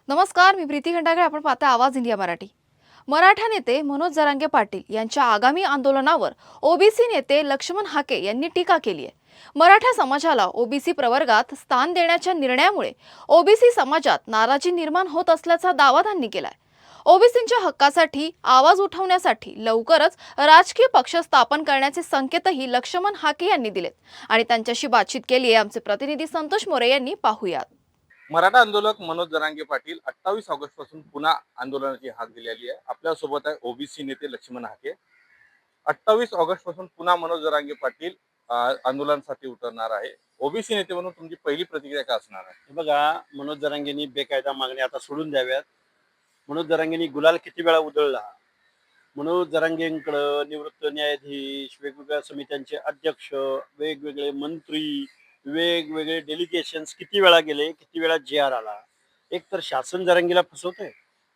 नमस्कार, मी प्रीती खंडागळे. आपण पाहता आवाज इंडिया मराठी. मराठा नेते मनोज जरांगे पाटील यांच्या आगामी आंदोलनावर ओबीसी नेते लक्ष्मण हाके यांनी टीका केली आहे. मराठा समाजाला ओबीसी प्रवर्गात स्थान देण्याच्या निर्णयामुळे ओबीसी समाजात नाराजी निर्माण होत असल्याचा दावा त्यांनी केलाय. ओबीसींच्या हक्कासाठी आवाज उठवण्यासाठी लवकरच राजकीय पक्ष स्थापन करण्याचे संकेतही लक्ष्मण हाके यांनी दिलेत आणि त्यांच्याशी बातचीत केली आहे आमचे प्रतिनिधी संतोष मोरे यांनी. पाहूयात. मराठा आंदोलक मनोज जरांगे पाटील 28 ऑगस्ट पासून पुन्हा आंदोलनाची हाक दिलेली आहे. आपल्यासोबत आहे ओबीसी नेते लक्ष्मण हाके. 28 ऑगस्ट पासून पुन्हा मनोज जरांगे पाटील आंदोलनासाठी उतरणार आहे. ओबीसी नेते म्हणून तुमची पहिली प्रतिक्रिया काय असणार आहे? हे बघा, मनोज जरांगेंनी बेकायदा मागण्या आता सोडून द्याव्यात. मनोज जरांगेंनी गुलाल किती वेळा उधळला. मनोज जरांगेंकडं निवृत्त न्यायाधीश, वेगवेगळ्या समित्यांचे अध्यक्ष, वेगवेगळे मंत्री, वेगवेगळे डेलिगेशन्स किती वेळा गेले, किती वेळा जी आर आला. एक तर शासन जरांगेला फसवतंय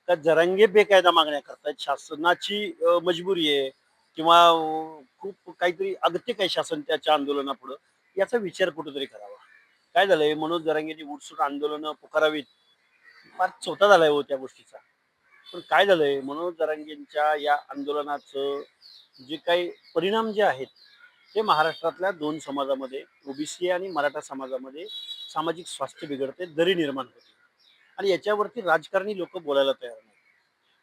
का जरांगे बेकायदा मागण्या करतायत, शासनाची मजबुरी आहे किंवा खूप काहीतरी अगत्य काही शासन त्याच्या आंदोलनापुढं, याचा विचार कुठेतरी करावा. काय झालंय, मनोज जरांगेंनी उठसूट आंदोलनं पुकारावीत, फार चोथा झालाय हो त्या गोष्टीचा. पण काय झालंय, मनोज जरांगेंच्या या आंदोलनाचं जे काही परिणाम जे आहेत ते महाराष्ट्रातल्या दोन समाजामध्ये, ओबीसी आणि मराठा समाजामध्ये सामाजिक स्वास्थ्य बिघडते, दरी निर्माण होते आणि याच्यावरती राजकारणी लोक बोलायला तयार नाही.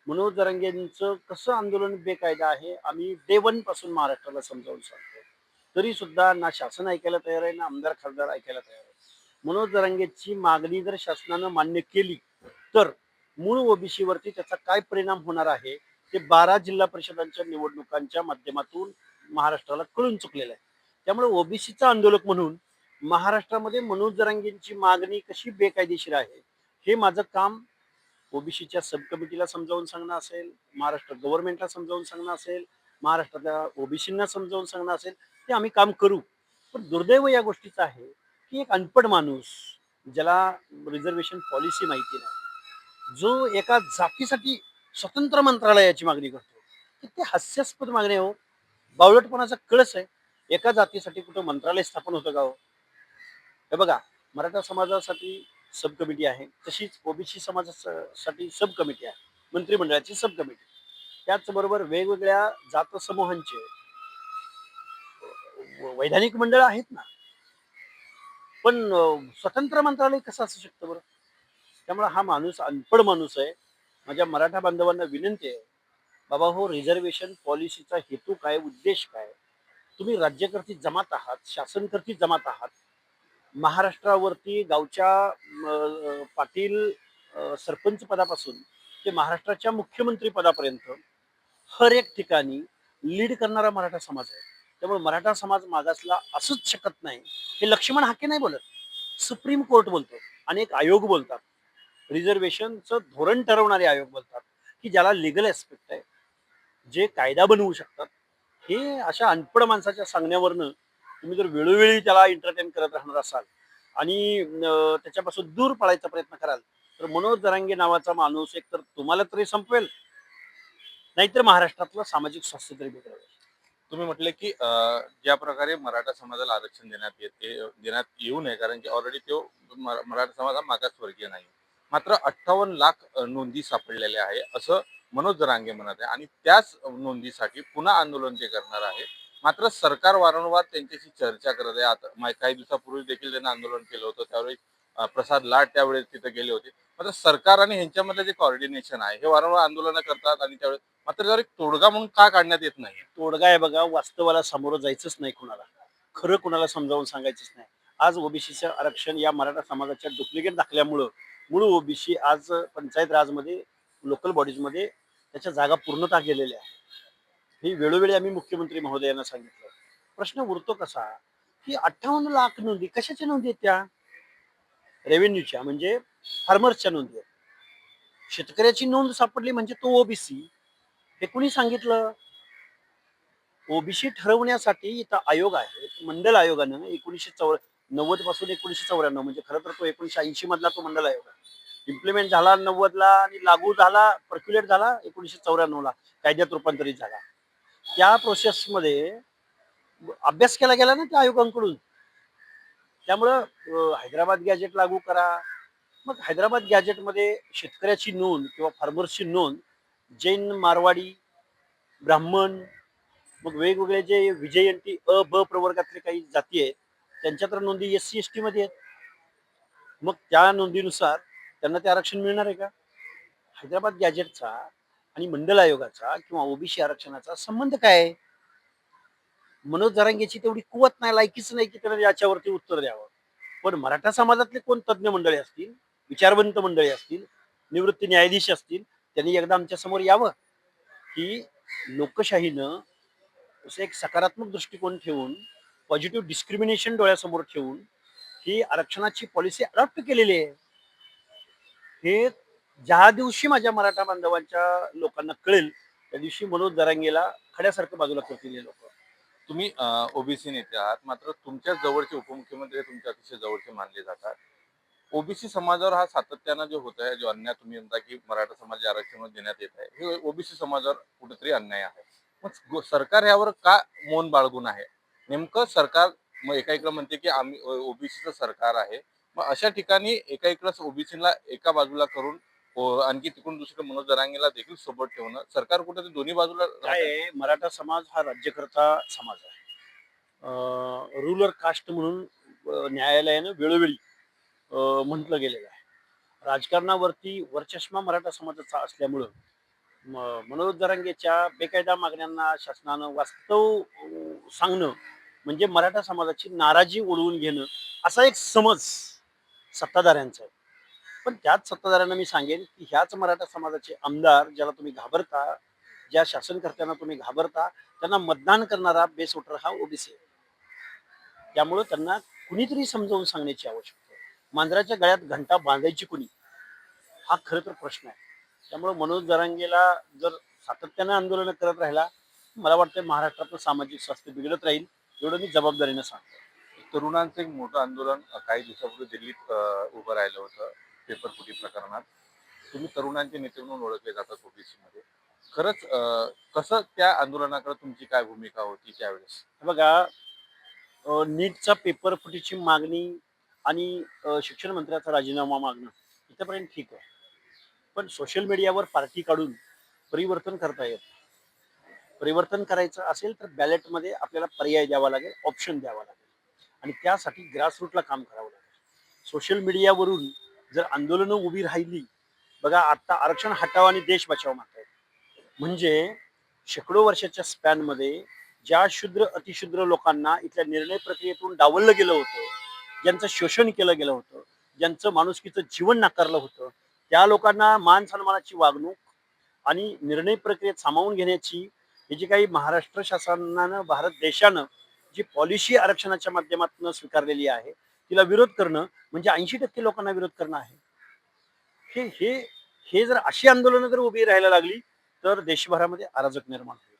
मनोज जरांगेंचं कसं आंदोलन बेकायदा आहे आम्ही डे वन पासून महाराष्ट्राला समजावून सांगतो, तरी सुद्धा ना शासन ऐकायला तयार आहे, ना आमदार खासदार ऐकायला तयार आहे. मनोज जरांगेची मागणी जर शासनानं मान्य केली तर मूळ ओबीसी वरती त्याचा काय परिणाम होणार आहे ते 12 जिल्हा परिषदांच्या निवडणुकांच्या माध्यमातून महाराष्ट्राला कळून चुकलेलं आहे. त्यामुळे ओबीसीचा आंदोलक म्हणून महाराष्ट्रामध्ये मनोज जरांगेंची मागणी कशी बेकायदेशीर आहे हे माझं काम ओबीसीच्या सब कमिटीला समजावून सांगणं असेल, महाराष्ट्र गव्हर्नमेंटला समजावून सांगणं असेल, महाराष्ट्रातल्या ओबीसींना समजावून सांगणं असेल, ते आम्ही काम करू. पण दुर्दैव या गोष्टीचं आहे की एक अनपढ माणूस, ज्याला रिझर्वेशन पॉलिसी माहिती नाही, जो एका जातीसाठी स्वतंत्र मंत्रालयाची मागणी करतो, ते हास्यास्पद मागणी आहे हो. बावळटपणाचा कळस आहे. एका जातीसाठी कुठं मंत्रालय स्थापन होतं का हो? हे बघा, मराठा समाजासाठी सब कमिटी आहे, तशीच ओबीसी समाजासाठी सब कमिटी आहे, मंत्रिमंडळाची सब कमिटी. त्याचबरोबर वेगवेगळ्या जात समूहांचे वैधानिक मंडळ आहेत ना. पण स्वतंत्र मंत्रालय कसं असू शकतं बरं? त्यामुळे हा माणूस अनपढ माणूस आहे. माझ्या मराठा बांधवांना विनंती आहे, बाबा हो, रिझर्वेशन पॉलिसीचा हेतू काय, उद्देश काय? तुम्ही राज्यकर्ती जमात आहात, शासनकर्ती जमात आहात. महाराष्ट्रावरती गावच्या पाटील सरपंच पदापासून ते महाराष्ट्राच्या मुख्यमंत्री पदापर्यंत हर एक ठिकाणी लीड करणारा मराठा समाज आहे. त्यामुळे मराठा समाज मागासला असूच शकत नाही. हे लक्ष्मण हाके नाही बोलत, सुप्रीम कोर्ट बोलतो, अनेक आयोग बोलतात, रिझर्वेशनचं धोरण ठरवणारे आयोग बोलतात, की ज्याला लिगल ऍस्पेक्ट आहे, जे कायदा बनवू शकतात. हे अशा अनपढ माणसाच्या सांगण्यावरनं तुम्ही जर वेळोवेळी त्याला एंटरटेन करत राहणार असाल आणि त्याच्यापासून दूर पळायचा प्रयत्न कराल, तर मनोज जरांगे नावाचा माणूस एकतर तुम्हाला तरी संपवेल, नाहीतर महाराष्ट्रातलं सामाजिक स्वास्थ्य तरी बिघडवेल. तुम्ही म्हटले की ज्या प्रकारे मराठा समाजाला आरक्षण देण्यात येऊ नये, कारण की ऑलरेडी तो मराठा समाज हा मागासवर्गीय नाही. मात्र 58 लाख नोंदी सापडलेल्या आहे असं मनोज जरांगे म्हणत आहे आणि त्याच नोंदीसाठी पुन्हा आंदोलन ते करणार आहे. मात्र सरकार वारंवार त्यांच्याशी चर्चा करत आहे. आता काही दिवसापूर्वी देखील त्यांनी आंदोलन केलं होतं, त्यावेळी प्रसाद लाड त्यावेळेस तिथे गेले होते. मात्र सरकार आणि ह्यांच्यामधलं जे कॉर्डिनेशन आहे हे वारंवार आंदोलनं करतात आणि त्यावेळेस मात्र त्यावर एक तोडगा म्हणून का काढण्यात येत नाही? तोडगा आहे बघा, वास्तवाला सामोरं जायचंच नाही कुणाला, खरं कुणाला समजावून सांगायचंच नाही. आज ओबीसीचं आरक्षण या मराठा समाजाच्या डुप्लिकेट दाखल्यामुळं मूळ ओबीसी आज पंचायत राजमध्ये, लोकल बॉडीजमध्ये त्याच्या जागा पूर्णतः गेलेल्या आहे. ही वेळोवेळी आम्ही मुख्यमंत्री महोदयांना सांगितलं. प्रश्न उरतो कसा, की 58 लाख नोंदी कशाच्या नोंदी आहेत त्या? रेव्हेन्यूच्या, म्हणजे फार्मर्सच्या नोंदी आहेत. शेतकऱ्याची नोंद सापडली म्हणजे तो ओबीसी. हे कुणी सांगितलं? ओबीसी ठरवण्यासाठी इथं आयोग आहे, मंडल आयोगानं 1990 पासून 1994, म्हणजे खरं तर तो 1980 मधला तो मंडल आयोग आहे. इम्प्लिमेंट झाला 90ला आणि लागू झाला, पर्क्युलेट झाला 1994ला, कायद्यात रूपांतरित झाला. त्या प्रोसेसमध्ये अभ्यास केला गेला ना त्या आयोगांकडून. त्यामुळं हैदराबाद गॅजेट लागू करा, मग हैदराबाद गॅजेटमध्ये शेतकऱ्याची नोंद किंवा फार्मर्सची नोंद जैन, मारवाडी, ब्राह्मण, मग वेगवेगळे जे विजयंती अ ब प्रवर्गातले काही जाती आहेत त्यांच्या तर नोंदी SC ST मध्ये आहेत. मग त्या नोंदीनुसार त्यांना ते आरक्षण मिळणार आहे का? हैदराबाद गॅजेटचा आणि मंडल आयोगाचा किंवा ओबीसी आरक्षणाचा संबंध काय आहे? मनोज जरांगेची तेवढी कुवत नाही, लायकीच नाही की त्याने याच्यावरती उत्तर द्यावं. पण मराठा समाजातले कोण तज्ज्ञ मंडळी असतील, विचारवंत मंडळी असतील, निवृत्त न्यायाधीश असतील, त्यांनी एकदा आमच्या समोर यावं की लोकशाहीनं असं एक सकारात्मक दृष्टिकोन ठेवून, पॉझिटिव्ह डिस्क्रिमिनेशन डोळ्यासमोर ठेवून ही आरक्षणाची पॉलिसी अडॉप्ट केलेली आहे. हे ज्या दिवशी माझ्या मराठा बांधवांच्या लोकांना कळेल त्या दिवशी मनोज जरांगेला खड्यासारखं बाजूला करतील हे लोक. तुम्ही ओबीसी नेते आहात, मात्र तुमच्या जवळचे उपमुख्यमंत्री तुमच्या अतिशय जवळचे मानले जातात. ओबीसी समाजावर हा सातत्यानं जो होत आहे, जो अन्याय तुम्ही म्हणता की मराठा समाज आरक्षण देण्यात येत आहे, हे ओबीसी समाजावर कुठेतरी अन्याय आहे. मग सरकार यावर का मौन बाळगून आहे? नेमकं सरकार मग एका इकडे म्हणते की आम्ही ओबीसीचं सरकार आहे, मग अशा ठिकाणी एका इकडे ओबीसीला एका बाजूला करून आणखी तिकडून दुसरीकडे मनोज जरांगेला देखील सोबत ठेवणं, सरकार कुठेतरी दोन्ही बाजूला राहत काय आहे. आहे, मराठा समाज हा राज्यकर्ता समाज आहे. रुलर कास्ट म्हणून न्यायालयानं वेळोवेळी म्हटलं गेलेलं आहे. राजकारणावरती वरचष्मा मराठा समाजाचा असल्यामुळं मनोज जरांगेच्या बेकायदा मागण्यांना शासनानं वास्तव सांगणं म्हणजे मराठा समाजाची नाराजी ओढवून घेणं असा एक समज सत्ताधाऱ्यांचा आहे. पण त्याच सत्ताधाऱ्यांना मी सांगेन की ह्याच मराठा समाजाचे आमदार ज्याला तुम्ही घाबरता, ज्या शासनकर्त्यांना तुम्ही घाबरता, त्यांना मतदान करणारा बेस वोटर हा ओबीसी आहे. त्यामुळं त्यांना कुणीतरी समजावून सांगण्याची आवश्यकता आहे. मांजराच्या गळ्यात घंटा बांधायची कुणी, हा खरं तर प्रश्न आहे. त्यामुळे मनोज जरांगेला जर सातत्यानं आंदोलन करत राहिला, मला वाटतं महाराष्ट्रातलं सामाजिक स्वास्थ्य बिघडत राहील, एवढं मी जबाबदारीनं सांगतो. तरुणांचं एक मोठं आंदोलन काही दिवसापूर्वी दिल्लीत उभं राहिलं होतं पेपरफुटी प्रकरणात. तुम्ही तरुणांचे नेते म्हणून ओळखले जातात ओबीसी मध्ये. खरंच कसं त्या आंदोलनाकडे तुमची काय भूमिका होती त्यावेळेस? हे बघा, नीटचा पेपर फुटीची मागणी आणि शिक्षण मंत्र्याचा राजीनामा मागणं इथपर्यंत ठीक आहे. पण सोशल मीडियावर पार्टी काढून परिवर्तन करता येत. परिवर्तन करायचं असेल तर बॅलेटमध्ये आपल्याला पर्याय द्यावा लागेल, ऑप्शन द्यावा लागेल आणि त्यासाठी ग्रासरूटला काम करावं लागेल. सोशल मीडियावरून जर आंदोलनं उभी राहिली, बघा आता आरक्षण हटाव आणि देश बचाव म्हणतायत, म्हणजे शेकडो वर्षाच्या स्पॅनमध्ये ज्या शूद्र अतिशूद्र लोकांना इथल्या निर्णय प्रक्रियेतून डावललं गेलं होतं, ज्यांचं शोषण केलं गेलं होतं, ज्यांचं माणुसकीचं जीवन नाकारलं होतं, त्या लोकांना मान सन्मानाची वागणूक आणि निर्णय प्रक्रियेत सामावून घेण्याची ही जी काही महाराष्ट्र शासनानं, भारत देशानं जी पॉलिसी आरक्षणाच्या माध्यमातून स्वीकारलेली आहे, तिला विरोध करणं म्हणजे 80% लोकांना विरोध करणं आहे. हे हे हे जर अशी आंदोलनं जर उभी राहायला लागली तर देशभरामध्ये अराजक निर्माण होईल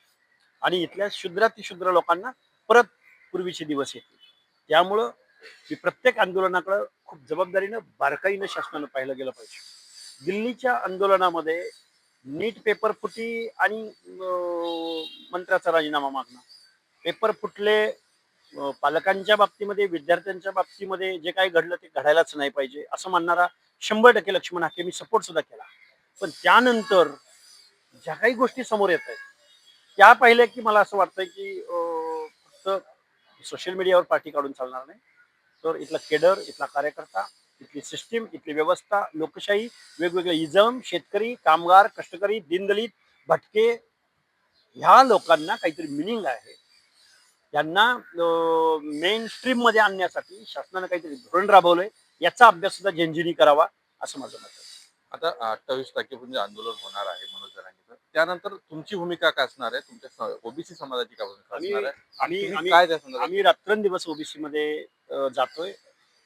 आणि इथल्या शूद्रातिशूद्र लोकांना परत पूर्वीचे दिवस येतील. त्यामुळं ही प्रत्येक आंदोलनाकडे खूप जबाबदारीनं, बारकाईनं शासनानं पाहिलं गेलं पाहिजे. दिल्लीच्या आंदोलनामध्ये नीट पेपर फुटी आणि मंत्र्याचा राजीनामा मागणं, पेपर फुटले, पालकांच्या बाबतीमध्ये, विद्यार्थ्यांच्या बाबतीमध्ये जे काही घडलं ते घडायलाच नाही पाहिजे असं म्हणणारा 100% लक्ष्मण हाके मी सपोर्ट सुद्धा केला. पण त्यानंतर ज्या काही गोष्टी समोर येत आहेत त्या पाहिल्या की मला असं वाटतंय की फक्त सोशल मीडियावर पार्टी काढून चालणार नाही, तर इथला केडर, इथला कार्यकर्ता, इथली सिस्टीम, इथली व्यवस्था, लोकशाही, वेगवेगळे इजम, शेतकरी, कामगार, कष्टकरी, दीनदलित, भटके ह्या लोकांना काहीतरी मिनिंग आहे, त्यांना मेन स्ट्रीम मध्ये आणण्यासाठी शासनानं काहीतरी धोरण राबवलंय, याचा अभ्यास सुद्धा झेंझिनी करावा असं माझं मत आहे. आता 28 तारखेपासून जे आंदोलन होणार आहे मनोज जरांगेचं, त्यानंतर तुमची भूमिका काय असणार आहे? तुमच्या ओबीसी समाजाची काय भूमिका आम्ही असणार आहे? आम्ही तुम्ही आम्ही काय त्या संदर्भात आम्ही रात्रंदिवस ओबीसी मध्ये जातोय,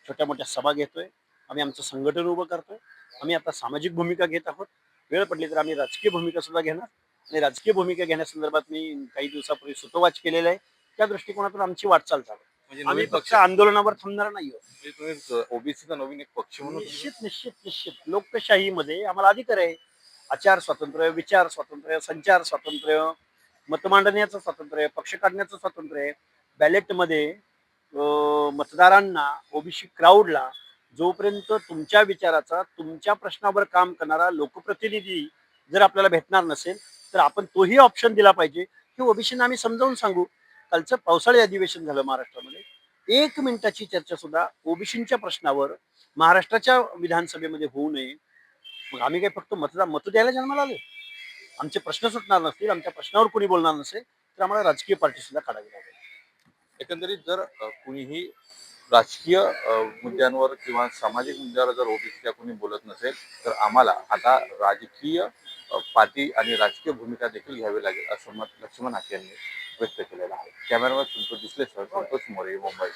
छोट्या मोठ्या सभा घेतोय, आम्ही आमचं संघटन उभं करतोय, आम्ही आता सामाजिक भूमिका घेत आहोत, वेळ पडली तर आम्ही राजकीय भूमिका सुद्धा घेणार आणि राजकीय भूमिका घेण्यासंदर्भात मी काही दिवसापूर्वी सुतोवाच केलेला आहे. त्या दृष्टिकोनातून आमची वाटचाल चालू आहे. म्हणजे आम्ही नवीन फक्त पक्ष, आंदोलनावर थांबणार नाही आहोत. म्हणजे तुम्ही ओबीसीचा नवीन एक पक्ष म्हणून निश्चित निश्चित निश्चित लोकशाहीमध्ये आम्हाला अधिकार आहे. आचार स्वातंत्र्य, विचार स्वातंत्र्य, संचार स्वातंत्र्य, मत मांडण्याचं स्वातंत्र्य, पक्ष काढण्याचं स्वातंत्र्य, बॅलेटमध्ये मतदारांना, ओबीसी क्राऊडला जोपर्यंत तुमच्या विचाराचा, तुमच्या प्रश्नावर काम करणारा लोकप्रतिनिधी जर आपल्याला भेटणार नसेल, तर आपण तोही ऑप्शन दिला पाहिजे, की ओबीसींना आम्ही समजावून सांगू. कालचं पावसाळी अधिवेशन झालं महाराष्ट्रामध्ये. 1 मिनिटाची चर्चा सुद्धा ओबीसींच्या प्रश्नावर महाराष्ट्राच्या विधानसभेमध्ये होऊ नये. मग आम्ही काय फक्त मत द्यायला जन्माला आलोय? आमचे प्रश्न सुटणार नसतील, आमच्या प्रश्नावर कोणी बोलणार नसेल, तर आम्हाला राजकीय पार्टी सुद्धा काढावी लागेल. एकंदरीत जर कुणीही राजकीय मुद्द्यांवर किंवा सामाजिक मुद्द्यावर जर ओबीसीच्या कोणी बोलत नसेल, तर आम्हाला आता राजकीय पार्टी आणि राजकीय भूमिका देखील घ्यावी लागेल असं मत लक्ष्मण हाके यांनी व्यक्त केलेलं आहे. कॅमेरामॅन संतोष डिसलेसह संतोष मोरे, मुंबई.